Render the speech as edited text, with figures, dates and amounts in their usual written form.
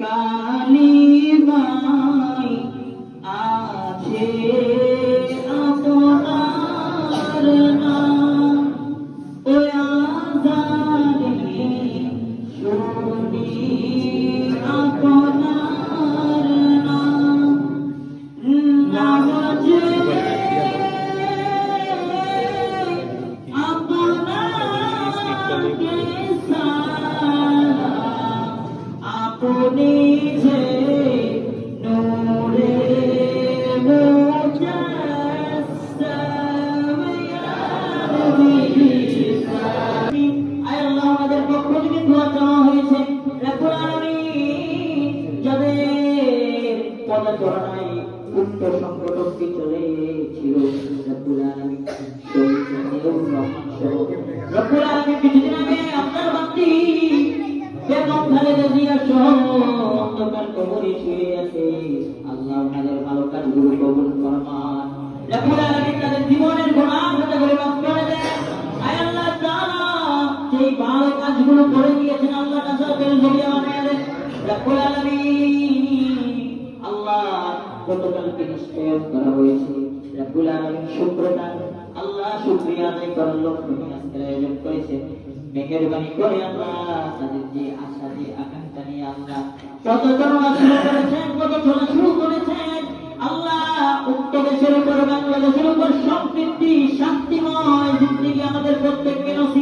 কালিমায় আছে আপনার নাম, ও আজানে শুনি আপনার নাম, নামাজে আপনাকে সালাম, আপনি যে নূরে মুজাসসাম ইয়া নবী সালাম। আয় আল্লাহ, আমাদের পক্ষ থেকে দোয়া চাওয়া হয়েছে, রব্বুল আলামিন যাদের পদচারণায় উক্ত সংগঠনটি চলেছিল, রব্বুল আলামিন রব্বুল আলামিন কিছুদিন আগে আপনার বান্দি বেগম খালেদা জিয়া সহ অন্ধকার কবরে শুয়ে আছে। আল্লাহ ওনাদের ভালো কাজগুলো কবুল ফরমান। রব্বুল আলামিন তাদের জীবনের গুনাহ ক্ষমা করে মাফ করে দেন। আয় আল্লাহ তাআলা সেই ভালো কাজগুলো করে দিয়েছেন, আল্লাহ কাছে জড়িয়ে বানিয়ে দেন। রব্বুল আলামিন আল্লাহ গতকালকে নিশ্চয়তা করা হয়েছে, রব্বুল আলামিন শুকরটা আল্লাহ শুকরিয়া আদায় করার লক্ষ্যে আজকের আয়োজন করেছে। মেহেরবানি করে আল্লাহ তাদের যে আশা যে আকাঙ্ক্ষা নিয়ে আল্লাহ পদচারণা শুরু করেছেন, পদচারণা শুরু করেছেন, আল্লাহ উক্ত দেশের উপর বাংলাদেশের উপর সমৃদ্ধি শান্তিময় জিন্দেগি আমাদের প্রত্যেককে নসিব